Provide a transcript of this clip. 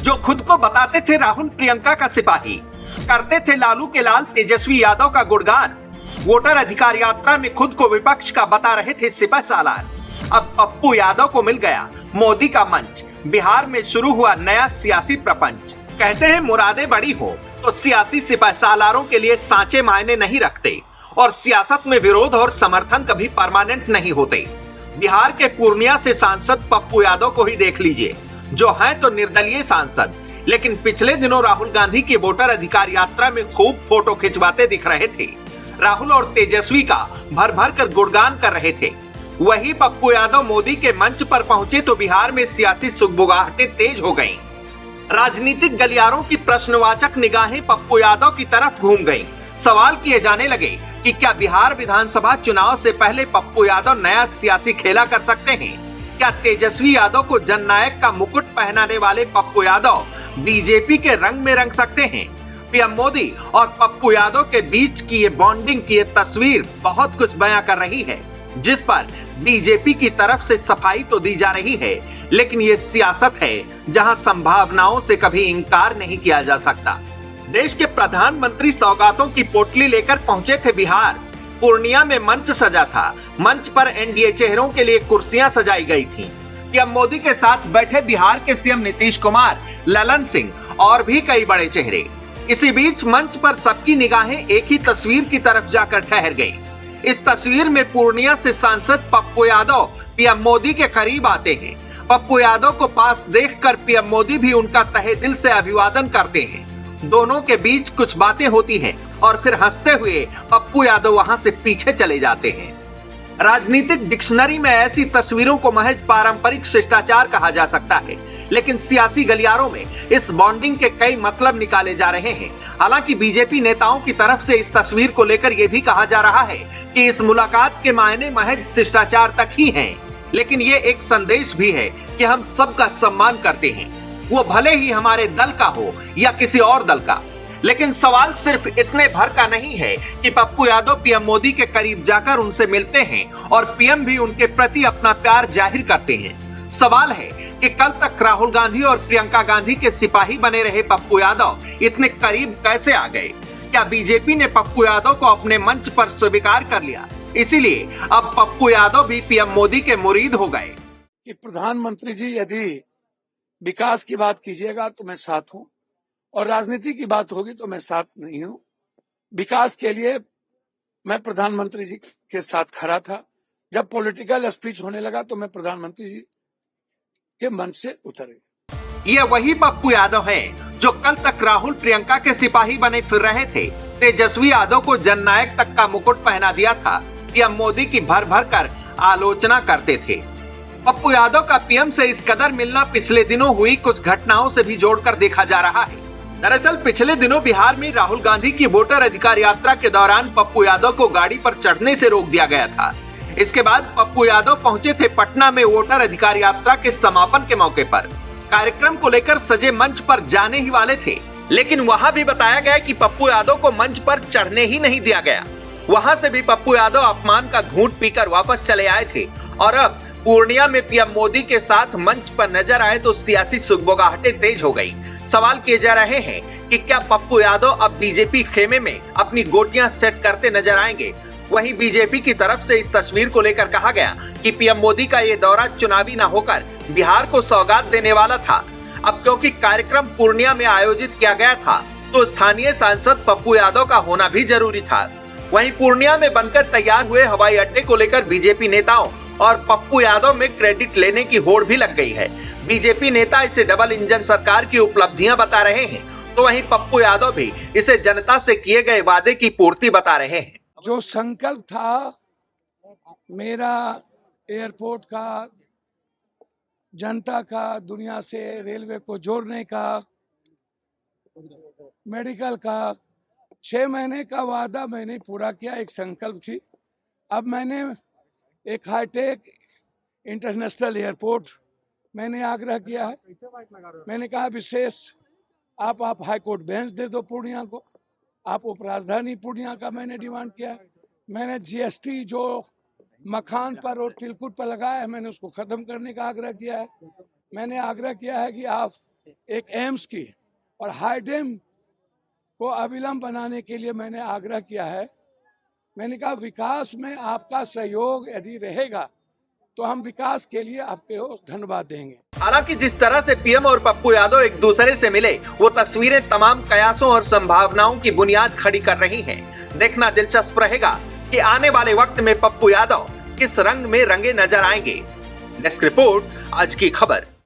जो खुद को बताते थे राहुल प्रियंका का सिपाही, करते थे लालू के लाल तेजस्वी यादव का गुणगान, वोटर अधिकार यात्रा में खुद को विपक्ष का बता रहे थे सिपह सालार, अब पप्पू यादव को मिल गया मोदी का मंच। बिहार में शुरू हुआ नया सियासी प्रपंच। कहते हैं मुरादे बड़ी हो तो सियासी सिपह सालारों के लिए सांचे मायने नहीं रखते और सियासत में विरोध और समर्थन कभी परमानेंट नहीं होते। बिहार के पूर्णिया से सांसद पप्पू यादव को ही देख लीजिए, जो हैं तो निर्दलीय सांसद, लेकिन पिछले दिनों राहुल गांधी की वोटर अधिकार यात्रा में खूब फोटो खिंचवाते दिख रहे थे। राहुल और तेजस्वी का भर भर कर गुणगान कर रहे थे। वही पप्पू यादव मोदी के मंच पर पहुंचे तो बिहार में सियासी सुगबुगाहटें तेज हो गईं। राजनीतिक गलियारों की प्रश्नवाचक निगाहें पप्पू यादव की तरफ घूम गईं। सवाल किए जाने लगे कि क्या बिहार विधानसभा चुनाव से पहले पप्पू यादव नया सियासी खेला कर सकते हैं? क्या तेजस्वी यादव को जननायक का मुकुट पहनाने वाले पप्पू यादव बीजेपी के रंग में रंग सकते हैं? पीएम मोदी और पप्पू यादव के बीच की ये बॉन्डिंग की ये तस्वीर बहुत कुछ बयां कर रही है, जिस पर बीजेपी की तरफ से सफाई तो दी जा रही है, लेकिन ये सियासत है जहां संभावनाओं से कभी इंकार नहीं किया जा सकता। देश के प्रधानमंत्री सौगातों की पोटली लेकर पहुंचे थे बिहार। पूर्णिया में मंच सजा था। मंच पर एनडीए चेहरों के लिए कुर्सियां सजाई गई थीं। पीएम मोदी के साथ बैठे बिहार के सीएम नीतीश कुमार, ललन सिंह और भी कई बड़े चेहरे। इसी बीच मंच पर सबकी निगाहें एक ही तस्वीर की तरफ जाकर ठहर गई। इस तस्वीर में पूर्णिया से सांसद पप्पू यादव पीएम मोदी के करीब आते हैं। पप्पू यादव को पास देखकर पीएम मोदी भी उनका तहे दिल से अभिवादन करते हैं। दोनों के बीच कुछ बातें होती हैं और फिर हंसते हुए पप्पू यादव वहां से पीछे चले जाते हैं। राजनीतिक डिक्शनरी में ऐसी तस्वीरों को महज पारंपरिक शिष्टाचार कहा जा सकता है, लेकिन सियासी गलियारों में इस बॉन्डिंग के कई मतलब निकाले जा रहे हैं। हालांकि बीजेपी नेताओं की तरफ से इस तस्वीर को लेकर यह भी कहा जा रहा है कि इस मुलाकात के मायने महज शिष्टाचार तक ही हैं, लेकिन ये एक संदेश भी है कि हम सबका सम्मान करते हैं, वो भले ही हमारे दल का हो या किसी और दल का। लेकिन सवाल सिर्फ इतने भर का नहीं है कि पप्पू यादव पीएम मोदी के करीब जाकर उनसे मिलते हैं और पीएम भी उनके प्रति अपना प्यार जाहिर करते हैं। सवाल है कि कल तक राहुल गांधी और प्रियंका गांधी के सिपाही बने रहे पप्पू यादव इतने करीब कैसे आ गए? क्या बीजेपी ने पप्पू यादव को अपने मंच पर स्वीकार कर लिया, इसीलिए अब पप्पू यादव भी पीएम मोदी के मुरीद हो गए? कि प्रधानमंत्री जी यदि विकास की बात कीजिएगा तो मैं साथ हूं, और राजनीति की बात होगी तो मैं साथ नहीं हूं। विकास के लिए मैं प्रधानमंत्री जी के साथ खड़ा था। जब पॉलिटिकल स्पीच होने लगा तो मैं प्रधानमंत्री जी के मंच से उतर गया। ये वही पप्पू यादव हैं जो कल तक राहुल प्रियंका के सिपाही बने फिर रहे थे। तेजस्वी यादव को जननायक तक का मुकुट पहना दिया था। पीएम मोदी की भर भर कर आलोचना करते थे। पप्पू यादव का पीएम से इस कदर मिलना पिछले दिनों हुई कुछ घटनाओं से भी जोड़कर देखा जा रहा है। दरअसल पिछले दिनों बिहार में राहुल गांधी की वोटर अधिकार यात्रा के दौरान पप्पू यादव को गाड़ी पर चढ़ने से रोक दिया गया था। इसके बाद पप्पू यादव पहुंचे थे पटना में वोटर अधिकार यात्रा के समापन के मौके पर। कार्यक्रम को लेकर सजे मंच पर जाने ही वाले थे, लेकिन वहां भी बताया गया कि पप्पू यादव को मंच पर चढ़ने ही नहीं दिया गया। वहां से भी पप्पू यादव अपमान का घूंट पीकर वापस चले आए थे और अब पूर्णिया में पीएम मोदी के साथ मंच पर नजर आए तो सियासी सुगबुगाहटें तेज हो गई। सवाल किए जा रहे हैं कि क्या पप्पू यादव अब बीजेपी खेमे में अपनी गोटियां सेट करते नजर आएंगे? वहीं बीजेपी की तरफ से इस तस्वीर को लेकर कहा गया कि पीएम मोदी का ये दौरा चुनावी न होकर बिहार को सौगात देने वाला था। अब क्योंकि कार्यक्रम पूर्णिया में आयोजित किया गया था तो स्थानीय सांसद पप्पू यादव का होना भी जरूरी था। वहीं पूर्णिया में बनकर तैयार हुए हवाई अड्डे को लेकर बीजेपी नेताओं और पप्पू यादव में क्रेडिट लेने की होड़ भी लग गई है। बीजेपी नेता इसे डबल इंजन सरकार की उपलब्धियां बता रहे हैं, तो वहीं पप्पू यादव भी इसे जनता से किए गए वादे की पूर्ति बता रहे हैं। जो संकल्प था मेरा एयरपोर्ट का, जनता का, दुनिया से रेलवे को जोड़ने का, मेडिकल का, 6 महीने का वादा मैंने पूरा किया। एक संकल्प थी। अब मैंने एक हाईटेक इंटरनेशनल एयरपोर्ट मैंने आग्रह किया है। मैंने कहा विशेष आप हाई कोर्ट बेंच दे दो पूर्णिया को, आप उप राजधानी पूर्णिया का मैंने डिमांड किया है। मैंने जीएसटी जो मखान पर और तिलकुट पर लगाया है मैंने उसको खत्म करने का आग्रह किया है। मैंने आग्रह किया है कि आप एक एम्स की और हाई डैम को अविलंब बनाने के लिए मैंने आग्रह किया है। मैंने कहा विकास में आपका सहयोग यदि रहेगा तो हम विकास के लिए आपको धन्यवाद देंगे। हालांकि जिस तरह से पीएम और पप्पू यादव एक दूसरे से मिले, वो तस्वीरें तमाम कयासों और संभावनाओं की बुनियाद खड़ी कर रही हैं। देखना दिलचस्प रहेगा कि आने वाले वक्त में पप्पू यादव किस रंग में रंगे नजर आएंगे। डेस्क रिपोर्ट, आज की खबर।